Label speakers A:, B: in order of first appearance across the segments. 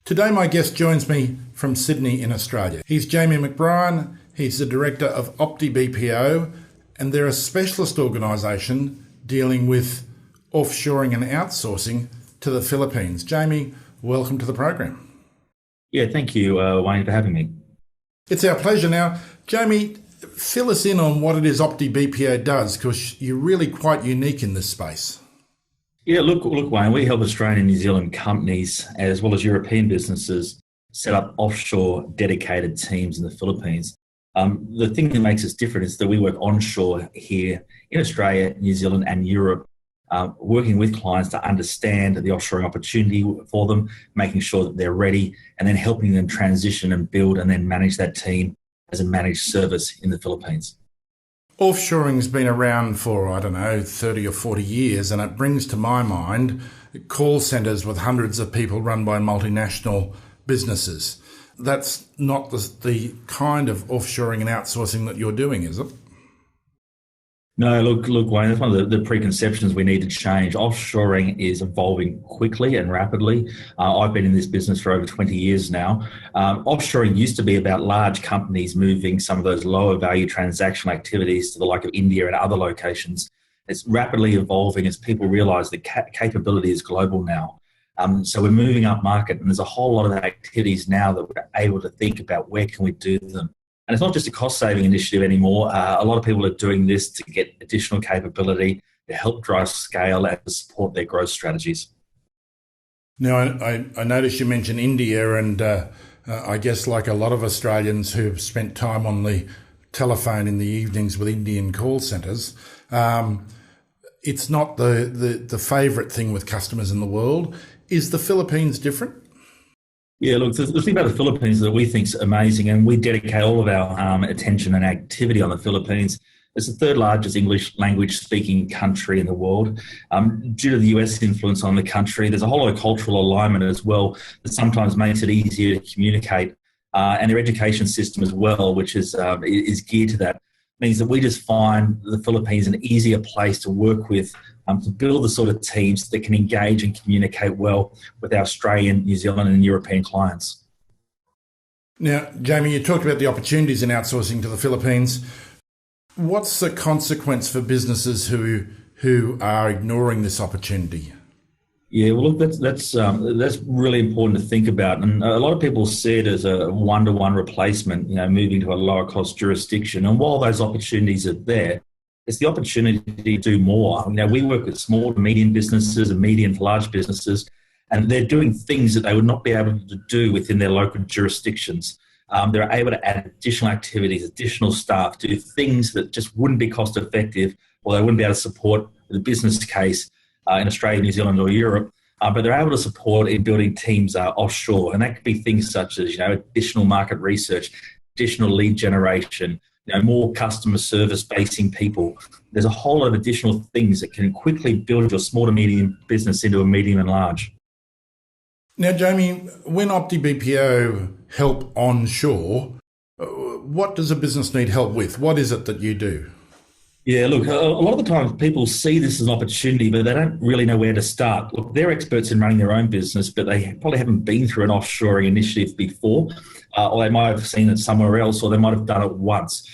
A: Today my guest joins me from Sydney in Australia. He's Jamie McBrien, he's the Director of optiBPO, and they're a specialist organisation dealing with offshoring and outsourcing to the Philippines. Jamie, welcome to the program.
B: Yeah, thank you, Wayne, for having me.
A: It's our pleasure. Now, Jamie, fill us in on what it is optiBPO does, because you're really quite unique in this space.
B: Yeah, look, Wayne, we help Australian and New Zealand companies as well as European businesses set up offshore dedicated teams in the Philippines. The thing that makes us different is that we work onshore here in Australia, New Zealand and Europe, working with clients to understand the offshoring opportunity for them, making sure that they're ready, and then helping them transition and build and then manage that team as a managed service in the Philippines.
A: Offshoring's been around for, 30 or 40 years, and it brings to my mind call centres with hundreds of people run by multinational businesses. That's not the kind of offshoring and outsourcing that you're doing, is it?
B: No, look, Wayne, that's one of the preconceptions we need to change. Offshoring is evolving quickly and rapidly. I've been in this business for over 20 years now. Offshoring used to be about large companies moving some of those lower value transactional activities to the like of India and other locations. It's rapidly evolving as people realise that capability is global now. So we're moving up market, and there's a whole lot of activities now that we're able to think about where can we do them. And it's not just a cost-saving initiative anymore. A lot of people are doing this to get additional capability, to help drive scale and to support their growth strategies.
A: Now, I noticed you mentioned India, and I guess like a lot of Australians who've spent time on the telephone in the evenings with Indian call centres, it's not the favourite thing with customers in the world. Is the Philippines different?
B: Yeah, look, the thing about the Philippines that we think is amazing, and we dedicate all of our attention and activity on the Philippines. It's the third largest English language speaking country in the world. Due to the US influence on the country, there's a whole lot of cultural alignment as well that sometimes makes it easier to communicate. And their education system as well, which is geared to that, means that we just find the Philippines an easier place to work with, to build the sort of teams that can engage and communicate well with our Australian, New Zealand and European clients.
A: Now, Jamie, you talked about the opportunities in outsourcing to the Philippines. What's the consequence for businesses who are ignoring this opportunity?
B: Yeah, well, look, that's really important to think about, and a lot of people see it as a one-to-one replacement, moving to a lower-cost jurisdiction. And while those opportunities are there, it's the opportunity to do more. We work with small to medium businesses and medium to large businesses, and they're doing things that they would not be able to do within their local jurisdictions. They're able to add additional activities, additional staff, do things that just wouldn't be cost-effective, or they wouldn't be able to support the business case in Australia, New Zealand or Europe, but they're able to support in building teams offshore. And that could be things such as additional market research, additional lead generation, more customer service facing people. There's a whole lot of additional things that can quickly build your small to medium business into a medium and large.
A: Now, Jamie, when optiBPO help onshore, what does a business need help with? What is it that you do?
B: Yeah, look, a lot of the time people see this as an opportunity, but they don't really know where to start. Look, they're experts in running their own business, but they probably haven't been through an offshoring initiative before, or they might have seen it somewhere else, or they might have done it once.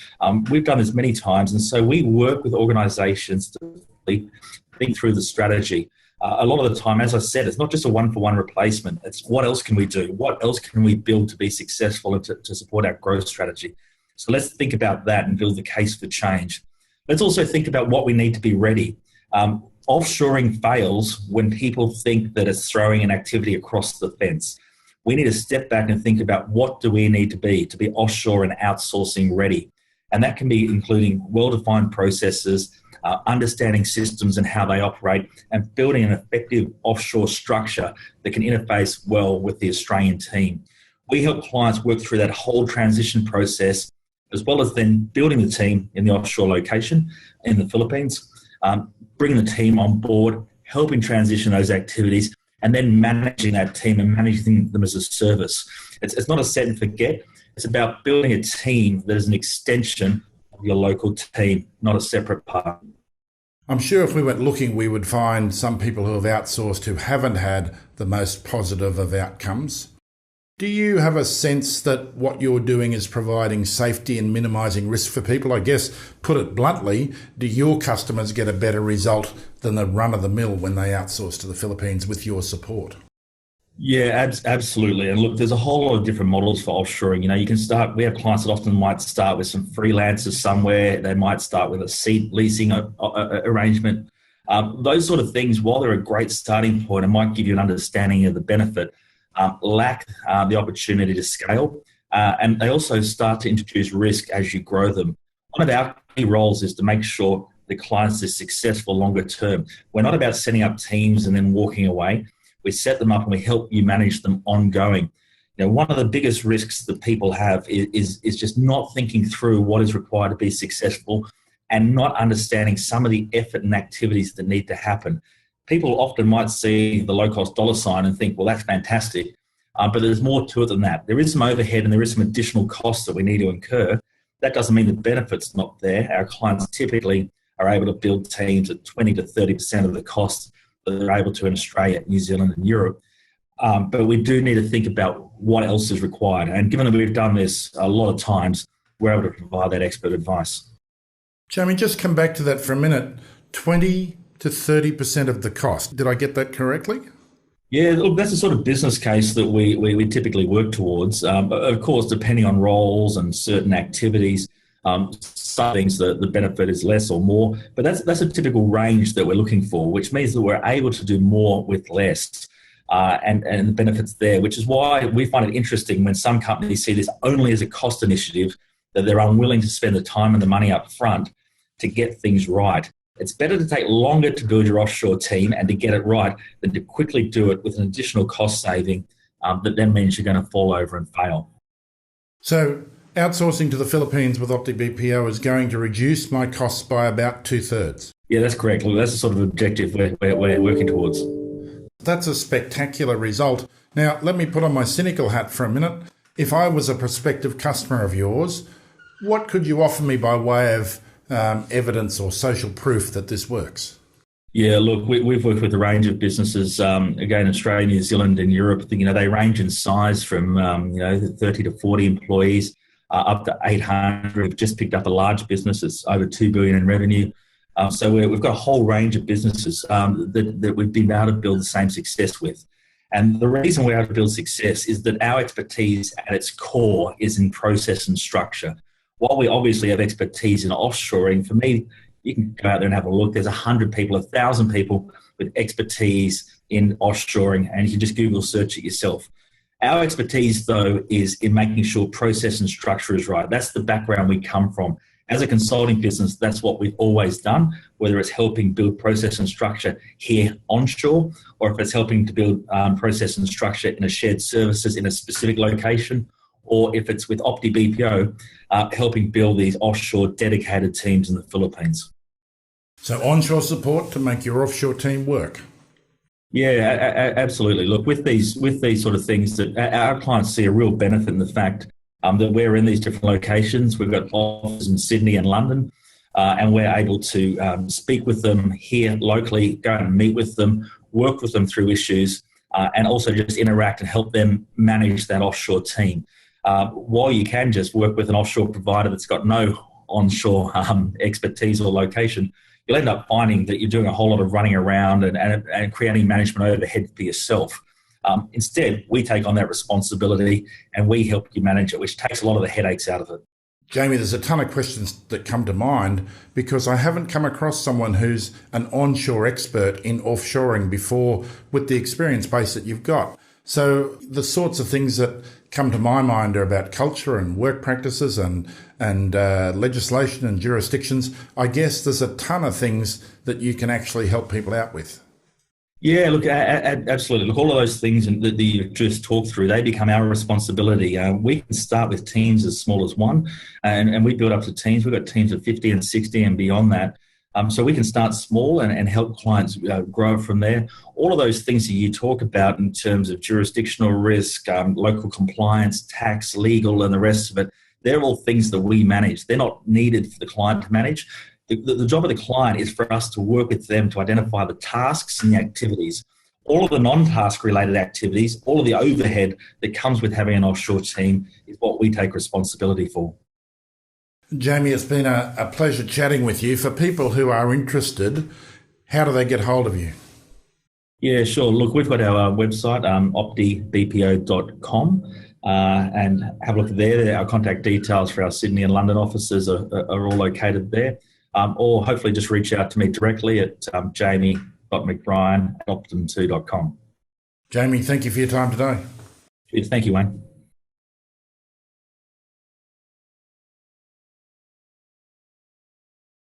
B: We've done this many times, and so we work with organisations to think through the strategy. A lot of the time, as I said, it's not just a one-for-one replacement. It's what else can we do? What else can we build to be successful and to support our growth strategy? So let's think about that and build the case for change. Let's also think about what we need to be ready. Offshoring fails when people think that it's throwing an activity across the fence. We need to step back and think about what do we need to be offshore and outsourcing ready. And that can be including well-defined processes, understanding systems and how they operate, and building an effective offshore structure that can interface well with the Australian team. We help clients work through that whole transition process, as well as then building the team in the offshore location in the Philippines, bringing the team on board, helping transition those activities, and then managing that team and managing them as a service. It's not a set and forget. It's about building a team that is an extension of your local team, not a separate part.
A: I'm sure if we went looking, we would find some people who have outsourced who haven't had the most positive of outcomes. Do you have a sense that what you're doing is providing safety and minimising risk for people? I guess, put it bluntly, do your customers get a better result than the run-of-the-mill when they outsource to the Philippines with your support?
B: Yeah, absolutely. And look, there's a whole lot of different models for offshoring. You can start, we have clients that often might start with some freelancers somewhere. They might start with a seat leasing arrangement. Those sort of things, while they're a great starting point and might give you an understanding of the benefit, lack the opportunity to scale. And they also start to introduce risk as you grow them. One of our key roles is to make sure the clients are successful longer term. We're not about setting up teams and then walking away. We set them up and we help you manage them ongoing. One of the biggest risks that people have is just not thinking through what is required to be successful and not understanding some of the effort and activities that need to happen. People often might see the low-cost dollar sign and think, well, that's fantastic, but there's more to it than that. There is some overhead and there is some additional costs that we need to incur. That doesn't mean the benefit's not there. Our clients typically are able to build teams at 20 to 30% of the costs that they're able to in Australia, New Zealand and Europe. But we do need to think about what else is required. And given that we've done this a lot of times, we're able to provide that expert advice.
A: Jamie, just come back to that for a minute. 20 to 30% of the cost. Did I get that correctly?
B: Yeah, look, that's the sort of business case that we typically work towards. Of course, depending on roles and certain activities, some things the benefit is less or more, but that's a typical range that we're looking for, which means that we're able to do more with less, and the benefits there, which is why we find it interesting when some companies see this only as a cost initiative, that they're unwilling to spend the time and the money up front to get things right. It's better to take longer to build your offshore team and to get it right than to quickly do it with an additional cost saving that then means you're going to fall over and fail.
A: So outsourcing to the Philippines with optiBPO is going to reduce my costs by about 2/3.
B: Yeah, that's correct. Look, that's the sort of objective we're working towards.
A: That's a spectacular result. Now, let me put on my cynical hat for a minute. If I was a prospective customer of yours, what could you offer me by way of evidence or social proof that this works?
B: Yeah, look, we've worked with a range of businesses, again, Australia, New Zealand and Europe. They range in size from, 30 to 40 employees up to 800. We've just picked up a large business that's over 2 billion in revenue. So we've got a whole range of businesses that we've been able to build the same success with. And the reason we're able to build success is that our expertise at its core is in process and structure. While we obviously have expertise in offshoring, for me, you can go out there and have a look. There's 100 people, 1,000 people with expertise in offshoring, and you can just Google search it yourself. Our expertise, though, is in making sure process and structure is right. That's the background we come from. As a consulting business, that's what we've always done, whether it's helping build process and structure here onshore, or if it's helping to build process and structure in a shared services in a specific location, or if it's with optiBPO, helping build these offshore dedicated teams in the Philippines.
A: So onshore support to make your offshore team work.
B: Yeah, absolutely. Look, with these sort of things, that our clients see a real benefit in the fact that we're in these different locations. We've got offices in Sydney and London, and we're able to speak with them here locally, go and meet with them, work with them through issues, and also just interact and help them manage that offshore team. While you can just work with an offshore provider that's got no onshore expertise or location, you'll end up finding that you're doing a whole lot of running around and creating management overhead for yourself. Instead, we take on that responsibility and we help you manage it, which takes a lot of the headaches out of it.
A: Jamie, there's a ton of questions that come to mind because I haven't come across someone who's an onshore expert in offshoring before with the experience base that you've got. So the sorts of things that come to my mind are about culture and work practices and legislation and jurisdictions. I guess there's a ton of things that you can actually help people out with.
B: Yeah, look, absolutely. Look, all of those things that you just talked through, they become our responsibility. We can start with teams as small as one, and we build up to teams. We've got teams of 50 and 60 and beyond that. So we can start small and help clients grow from there. All of those things that you talk about in terms of jurisdictional risk, local compliance, tax, legal, and the rest of it, they're all things that we manage. They're not needed for the client to manage. The job of the client is for us to work with them to identify the tasks and the activities. all of the non-task related activities, all of the overhead that comes with having an offshore team is what we take responsibility for.
A: Jamie, it's been a pleasure chatting with you. For people who are interested, how do they get hold of you?
B: Yeah, sure. Look, we've got our website, optiBPO.com, and have a look there. Our contact details for our Sydney and London offices are all located there. Or hopefully just reach out to me directly at jamie.mcbrien@optim2.com.
A: Jamie, thank you for your time today.
B: Thank you, Wayne.